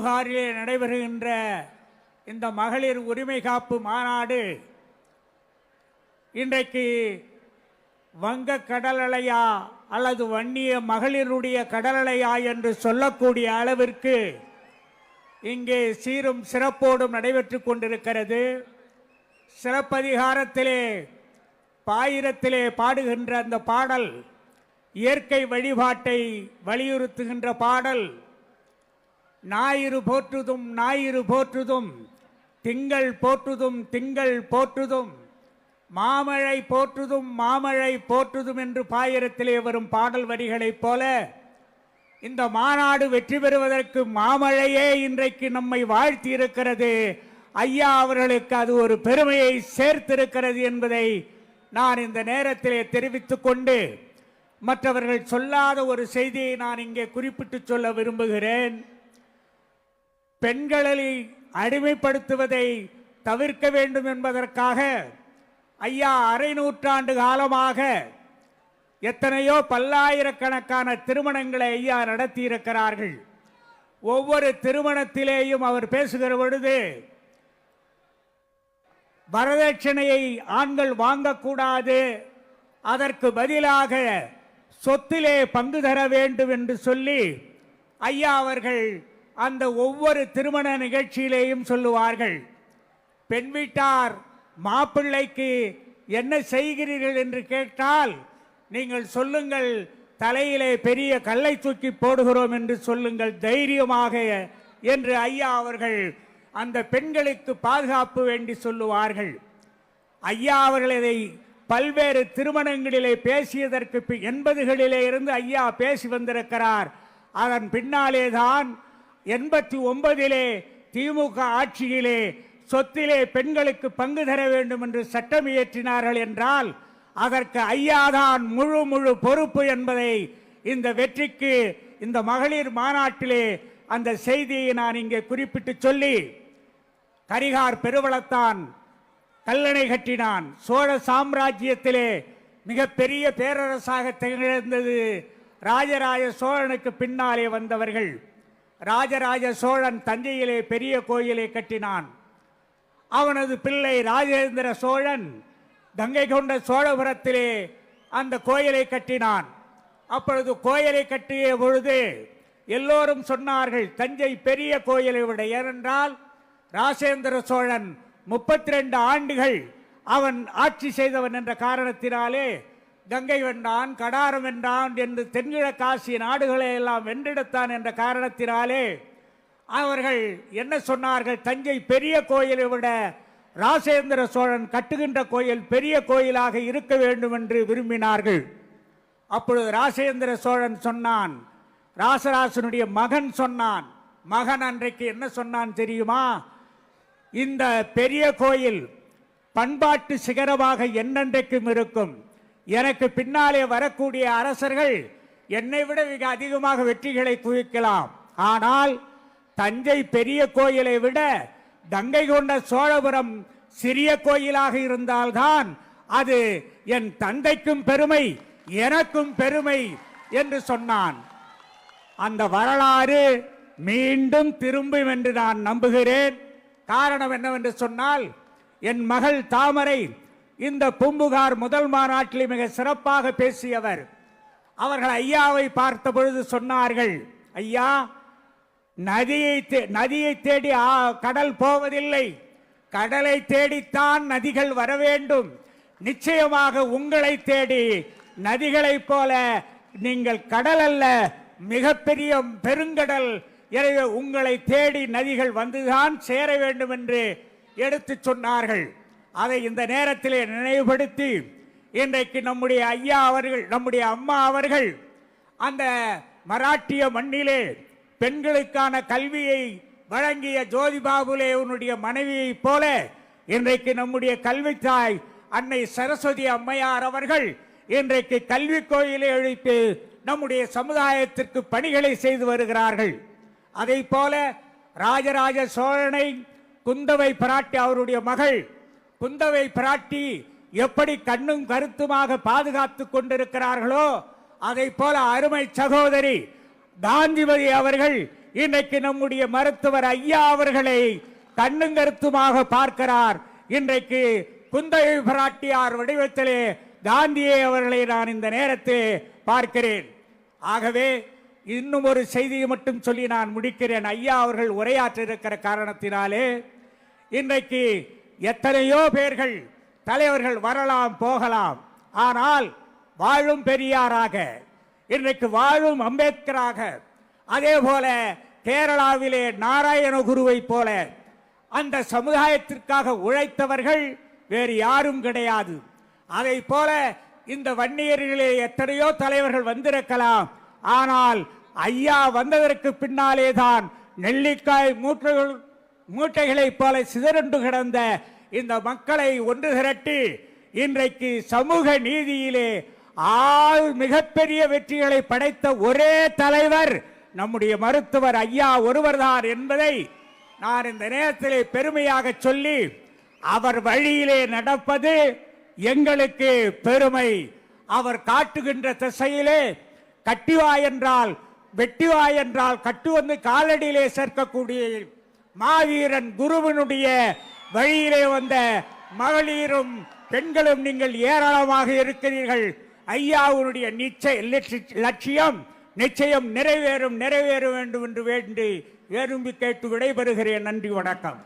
பூம்புகாரிலே நடைபெறுகின்ற இந்த மகளிர் உரிமை காப்பு மாநாடு இன்றைக்கு வங்க கடலலையா அல்லது வன்னிய மகளிருடைய கடலலையா என்று சொல்லக்கூடிய அளவிற்கு இங்கே சீரும் சிறப்போடும் நடைபெற்று கொண்டிருக்கிறது. சிறப்பதிகாரத்திலே பாயிரத்திலே பாடுகின்ற அந்த பாடல் இயற்கை வழிபாட்டை வலியுறுத்துகின்ற பாடல். ஞாயிறு போற்றுதும் ஞாயிறு போற்றுதும், திங்கள் போற்றுதும் திங்கள் போற்றுதும், மாமழை போற்றுதும் மாமழை போற்றுதும் என்று பாயிரத்திலே வரும் பாடல் வரிகளைப் போல இந்த மாநாடு வெற்றி பெறுவதற்கு மாமழையே இன்றைக்கு நம்மை வாழ்த்தி இருக்கிறது. ஐயா அவர்களுக்கு அது ஒரு பெருமையை சேர்த்திருக்கிறது என்பதை நான் இந்த நேரத்திலே தெரிவித்துக் கொண்டு மற்றவர்கள் சொல்லாத ஒரு செய்தியை நான் இங்கே குறிப்பிட்டு சொல்ல விரும்புகிறேன். பெண்களை அடிமைப்படுத்துவதை தவிர்க்க வேண்டும் என்பதற்காக ஐயா அரை நூற்றாண்டு காலமாக எத்தனையோ பல்லாயிரக்கணக்கான திருமணங்களை ஐயா நடத்தி இருக்கிறார்கள். ஒவ்வொரு திருமணத்திலேயும் அவர் பேசுகிற பொழுது வரதட்சணையை ஆண்கள் வாங்கக்கூடாது, அதற்கு பதிலாக சொத்திலே பங்கு தர வேண்டும் என்று சொல்லி ஐயா அவர்கள் அந்த ஒவ்வொரு திருமண நிகழ்ச்சியிலேயும் சொல்லுவார்கள். பெண் வீட்டார் மாப்பிள்ளைக்கு என்ன செய்கிறீர்கள் என்று கேட்டால் நீங்கள் சொல்லுங்கள், தலையிலே பெரிய கல்லை தூக்கி போடுகிறோம் என்று சொல்லுங்கள் தைரியமாக என்று ஐயா அவர்கள் அந்த பெண்களுக்கு பாதுகாப்பு வேண்டி சொல்லுவார்கள். ஐயா அவர்கள் இதை பல்வேறு திருமணங்களிலே பேசியதற்கு 80களிலே இருந்து ஐயா பேசி வந்திருக்கிறார். அதன் பின்னாலே தான் 89லே திமுக ஆட்சியிலே சொத்திலே பெண்களுக்கு பங்கு தர வேண்டும் என்று சட்டம் இயற்றினார்கள் என்றால் அதற்கு ஐயாதான் முழு பொறுப்பு என்பதை இந்த வெற்றிக்கு இந்த மகளிர் மாநாட்டிலே அந்த செய்தியை நான் இங்கே குறிப்பிட்டு சொல்லி, கரிகார் பெருவளத்தான் கல்லணை கட்டினான். சோழ சாம்ராஜ்யத்திலே மிகப்பெரிய பேரரசாக திகழ்ந்தது ராஜராஜ சோழனுக்கு பின்னாலே வந்தவர்கள். ராஜராஜ சோழன் தஞ்சையிலே பெரிய கோயிலை கட்டினான். அவனது பிள்ளை ராஜேந்திர சோழன் கங்கை கொண்ட சோழபுரத்திலே அந்த கோயிலை கட்டினான். அப்பொழுது கோயிலை கட்டிய பொழுது எல்லோரும் சொன்னார்கள் தஞ்சை பெரிய கோயிலை விட. ஏனென்றால் ராஜேந்திர சோழன் 32 ஆண்டுகள் அவன் ஆட்சி செய்தவன் என்ற காரணத்தினாலே கங்கை வென்றான், கடாரம் வென்றான் என்று தென்கிழக்காசிய நாடுகளை எல்லாம் வென்றெடுத்தான் என்ற காரணத்தினாலே அவர்கள் என்ன சொன்னார்கள், தஞ்சை பெரிய கோயிலை விட ராஜேந்திர சோழன் கட்டுகின்ற கோயில் பெரிய கோயிலாக இருக்க வேண்டும் என்று விரும்பினார்கள். அப்பொழுது ராஜேந்திர சோழன் சொன்னான், ராசராசனுடைய மகன் சொன்னான். மகன் அன்றைக்கு என்ன சொன்னான் தெரியுமா, இந்த பெரிய கோயில் பண்பாட்டு சிகரமாக என்னென்றைக்கும் இருக்கும். எனக்கு பின்னாலே வரக்கூடிய அரசர்கள் என்னை விட மிக அதிகமாக வெற்றிகளை குவிக்கலாம். ஆனால் தஞ்சை பெரிய கோயிலை விட கங்கை கொண்ட சோழபுரம் சிறிய கோயிலாக இருந்தால்தான் அது என் தந்தைக்கும் பெருமை, எனக்கும் பெருமை என்று சொன்னான். அந்த வரலாறு மீண்டும் திரும்பும் என்று நான் நம்புகிறேன். காரணம் என்னவென்று சொன்னால், என் மகள் தாமரை இந்த பூம்புகார் முதல் மாநாட்டில் மிக சிறப்பாக பேசியவர். அவர்கள் ஐயாவை பார்த்த பொழுது சொன்னார்கள், ஐயா நதியை தேடி கடல் போவதில்லை, கடலை தேடித்தான் நதிகள் வர வேண்டும். நிச்சயமாக உங்களை தேடி நதிகளைப் போல நீங்கள் கடல் அல்ல, மிகப்பெரிய பெருங்கடல். எனவே உங்களை தேடி நதிகள் வந்துதான் சேர வேண்டும் என்று எடுத்து சொன்னார்கள். அதை இந்த நேரத்திலே நினைவுபடுத்தி இன்றைக்கு நம்முடைய ஐயா அவர்கள், நம்முடைய அம்மா அவர்கள் அந்த மராட்டிய மண்ணிலே பெண்களுக்கான கல்வியை வழங்கிய ஜோதிபாபுலேவனுடைய மனைவியைப் போல இன்றைக்கு நம்முடைய கல்வித்தாய் அன்னை சரஸ்வதி அம்மையார் அவர்கள் இன்றைக்கு கல்வி கோயிலை எழுப்பி நம்முடைய சமுதாயத்திற்கு பணிகளை செய்து வருகிறார்கள். அதை போல ராஜராஜ சோழனை குந்தவை பிராட்டி, அவருடைய மகள் குந்தவை பிராட்டி எப்படி கண்ணும் கருத்துமாக பாதுகாத்துக் கொண்டிருக்கிறார்களோ அதை போல அருமை சகோதரி காந்திமதி அவர்கள் இன்றைக்கு நம்முடைய மருத்துவர் ஐயா அவர்களை கண்ணும் கருத்துமாக பார்க்கிறார். இன்றைக்கு குந்தவை பிராட்டியார் வடிவத்திலே காந்தியை அவர்களை நான் இந்த நேரத்தில் பார்க்கிறேன். ஆகவே இன்னும் ஒரு செய்தியை மட்டும் சொல்லி நான் முடிக்கிறேன். ஐயா அவர்கள் உரையாற்ற இருக்கிற காரணத்தினாலே இன்றைக்கு எத்தனையோ பேர்கள் தலைவர்கள் வரலாம் போகலாம், ஆனால் வாழும் பெரியாராக, இன்றைக்கு வாழும் அம்பேத்கராக, அதே போல கேரளாவிலே நாராயணகுருவை போல அந்த சமுதாயத்திற்காக உழைத்தவர்கள் வேறு யாரும் கிடையாது. அதை போல இந்த வன்னியர்களே எத்தனையோ தலைவர்கள் வந்திருக்கலாம், ஆனால் ஐயா வந்ததற்கு பின்னாலே தான் நெல்லிக்காய் மூட்டைகளைப் போல சிதறண்டு கிடந்த இந்த மக்களை ஒன்று திரட்டி இன்றைக்கு சமூக நீதியிலே மிகப்பெரிய வெற்றிகளை படைத்த ஒரே தலைவர் நம்முடைய மருத்துவர் ஐயா ஒருவர்தான் என்பதை நான் இந்த நேரத்திலே பெருமையாக சொல்லி, அவர் வழியிலே நடப்பது எங்களுக்கு பெருமை. அவர் காட்டுகின்ற திசையிலே கட்டிவாய் என்றால் வெட்டிவாய் என்றால் கட்டு வந்து காலடியிலே சேர்க்கக்கூடிய மாவீரன் குருவனுடைய வழியிலே வந்த மகளிரும் பெண்களும் நீங்கள் ஏராளமாக இருக்கிறீர்கள். ஐயாவுடைய லட்சியம் நிச்சயம் நிறைவேறும் வேண்டும் என்று வேண்டி விரும்பி கேட்டு விடைபெறுகிறேன். நன்றி, வணக்கம்.